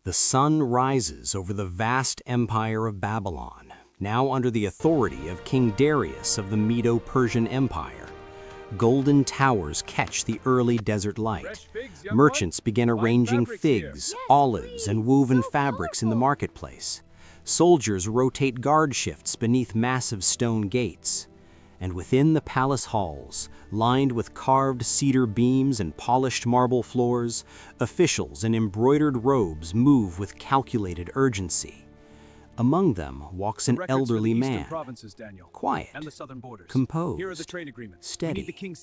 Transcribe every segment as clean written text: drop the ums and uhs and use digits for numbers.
The sun rises over the vast empire of Babylon, now under the authority of King Darius of the Medo-Persian Empire. Golden towers catch the early desert light. Merchants begin arranging figs, olives, and woven fabrics in the marketplace. Soldiers rotate guard shifts beneath massive stone gates. And within the palace halls, lined with carved cedar beams and polished marble floors, officials in embroidered robes move with calculated urgency. Among them walks an elderly man, quiet, composed, steady.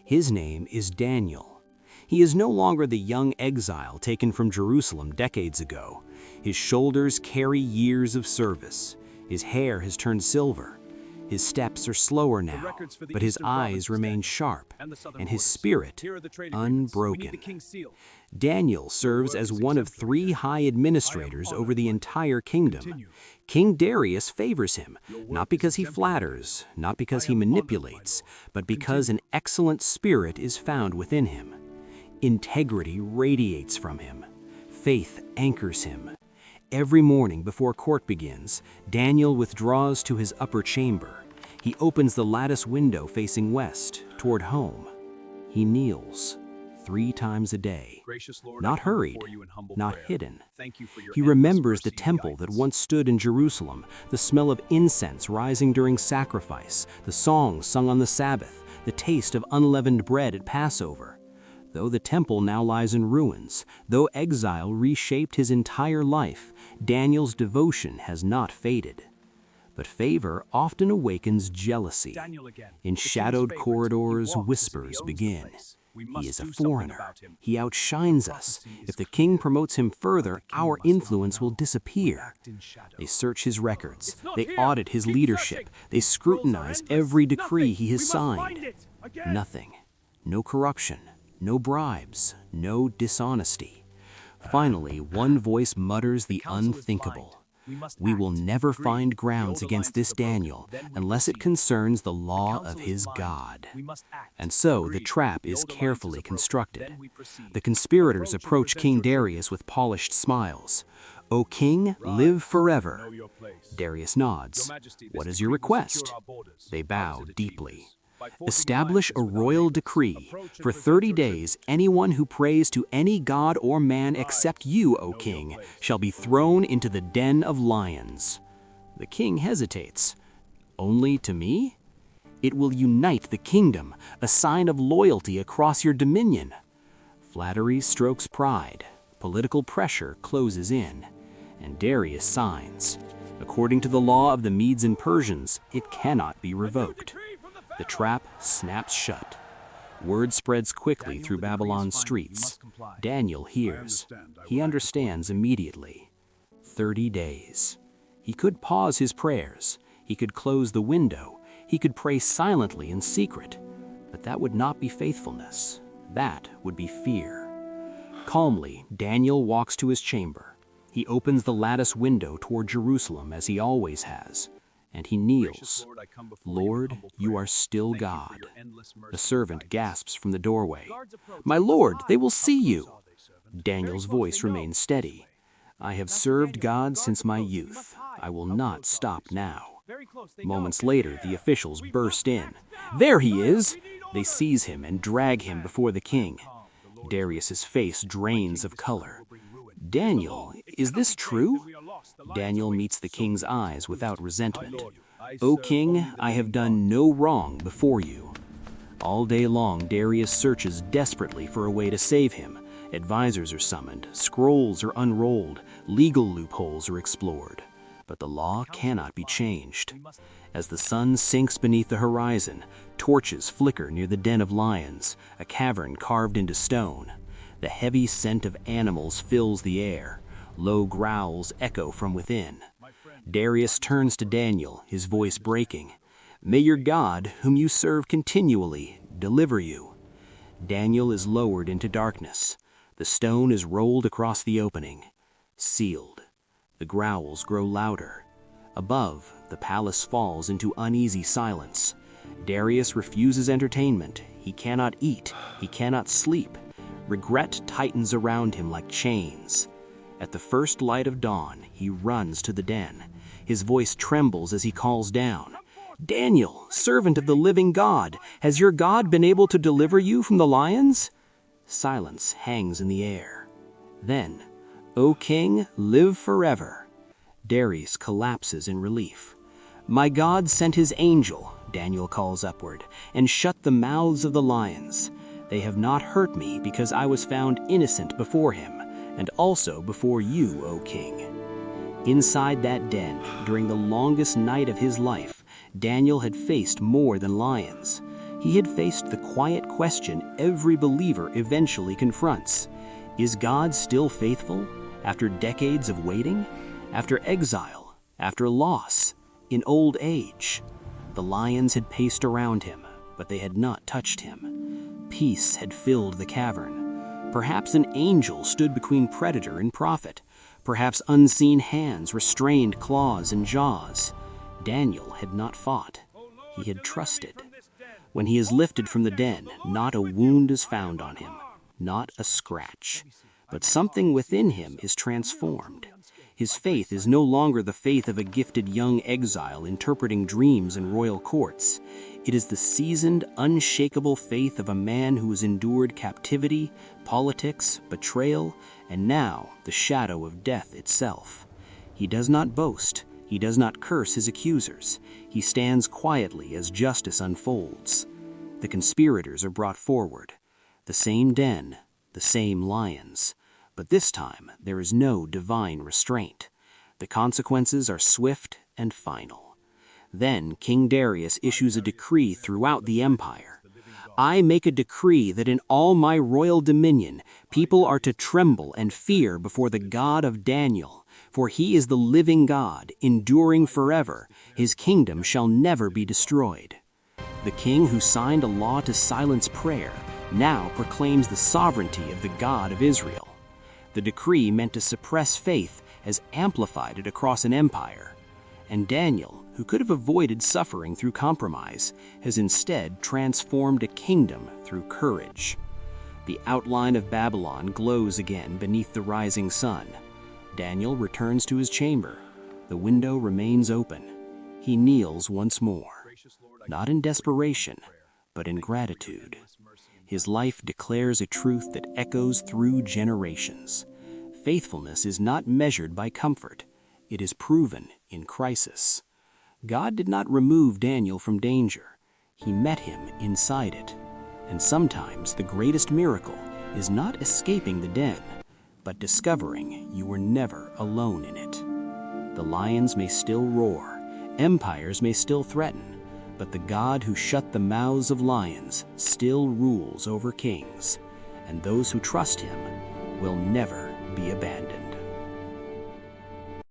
His name is Daniel. He is no longer the young exile taken from Jerusalem decades ago. His shoulders carry years of service. His hair has turned silver. His steps are slower now, but his eyes remain sharp, and his spirit unbroken. Daniel serves as one of 3 high administrators over the entire kingdom. King Darius favors him, not because he flatters, not because he manipulates, but because an excellent spirit is found within him. Integrity radiates from him. Faith anchors him. Every morning before court begins, Daniel withdraws to his upper chamber. He opens the lattice window facing west, toward home. He kneels 3 times a day, not hurried, not hidden. He remembers the temple that once stood in Jerusalem, the smell of incense rising during sacrifice, the songs sung on the Sabbath, the taste of unleavened bread at Passover. Though the temple now lies in ruins, though exile reshaped his entire life, Daniel's devotion has not faded. But favor often awakens jealousy. In shadowed corridors, whispers begin. He is a foreigner. He outshines us. If the king promotes him further, our influence will disappear. They search his records. They audit his leadership. They scrutinize every decree he has signed. Nothing. No corruption. No bribes, no dishonesty. Finally, one voice mutters the unthinkable. We will never find grounds against this Daniel unless it concerns the law of his God. And so the trap is carefully constructed. The conspirators approach King Darius with polished smiles. "O king, live forever." Darius nods. "What is your request?" They bow deeply. "Establish a royal decree. For 30 days, anyone who prays to any god or man except you, O king, shall be thrown into the den of lions." The king hesitates. "Only to me?" "It will unite the kingdom, a sign of loyalty across your dominion." Flattery strokes pride. Political pressure closes in. And Darius signs. According to the law of the Medes and Persians, it cannot be revoked. The trap snaps shut. Word spreads quickly through Babylon's streets. Daniel hears. He understands immediately. 30 days. He could pause his prayers. He could close the window. He could pray silently in secret. But that would not be faithfulness. That would be fear. Calmly, Daniel walks to his chamber. He opens the lattice window toward Jerusalem as he always has. And he kneels. "Lord, you are still God." The servant gasps from the doorway. "My lord, they will see you." Daniel's voice remains steady. "I have served God since my youth. I will not stop now." Moments later, the officials burst in. "There he is!" They seize him and drag him before the king. Darius's face drains of color. "Daniel, is this true?" Daniel meets the king's eyes without resentment. "O king, I have done no wrong before you." All day long, Darius searches desperately for a way to save him. Advisors are summoned, scrolls are unrolled, legal loopholes are explored. But the law cannot be changed. As the sun sinks beneath the horizon, torches flicker near the den of lions, a cavern carved into stone. The heavy scent of animals fills the air. Low growls echo from within. Darius turns to Daniel, his voice breaking. "May your God, whom you serve continually, deliver you." Daniel is lowered into darkness. The stone is rolled across the opening. Sealed. The growls grow louder. Above, the palace falls into uneasy silence. Darius refuses entertainment. He cannot eat. He cannot sleep. Regret tightens around him like chains. At the first light of dawn, he runs to the den. His voice trembles as he calls down, "Daniel, servant of the living God, has your God been able to deliver you from the lions?" Silence hangs in the air. Then, "O king, live forever." Darius collapses in relief. "My God sent his angel," Daniel calls upward, "and shut the mouths of the lions. They have not hurt me because I was found innocent before him, and also before you, O king." Inside that den, during the longest night of his life, Daniel had faced more than lions. He had faced the quiet question every believer eventually confronts. Is God still faithful after decades of waiting? After exile? After loss? In old age? The lions had paced around him, but they had not touched him. Peace had filled the cavern. Perhaps an angel stood between predator and prophet. Perhaps unseen hands restrained claws and jaws. Daniel had not fought. He had trusted. When he is lifted from the den, not a wound is found on him, not a scratch. But something within him is transformed. His faith is no longer the faith of a gifted young exile interpreting dreams in royal courts. It is the seasoned, unshakable faith of a man who has endured captivity, politics, betrayal, and now the shadow of death itself. He does not boast. He does not curse his accusers. He stands quietly as justice unfolds. The conspirators are brought forward. The same den, the same lions. But this time, there is no divine restraint. The consequences are swift and final. Then King Darius issues a decree throughout the empire. "I make a decree that in all my royal dominion, people are to tremble and fear before the God of Daniel. For he is the living God, enduring forever. His kingdom shall never be destroyed." The king who signed a law to silence prayer now proclaims the sovereignty of the God of Israel. The decree meant to suppress faith has amplified it across an empire. And Daniel, who could have avoided suffering through compromise, has instead transformed a kingdom through courage. The outline of Babylon glows again beneath the rising sun. Daniel returns to his chamber. The window remains open. He kneels once more, not in desperation, but in gratitude. His life declares a truth that echoes through generations. Faithfulness is not measured by comfort. It is proven in crisis. God did not remove Daniel from danger. He met him inside it. And sometimes the greatest miracle is not escaping the den, but discovering you were never alone in it. The lions may still roar, empires may still threaten, but the God who shut the mouths of lions still rules over kings, and those who trust him will never be abandoned.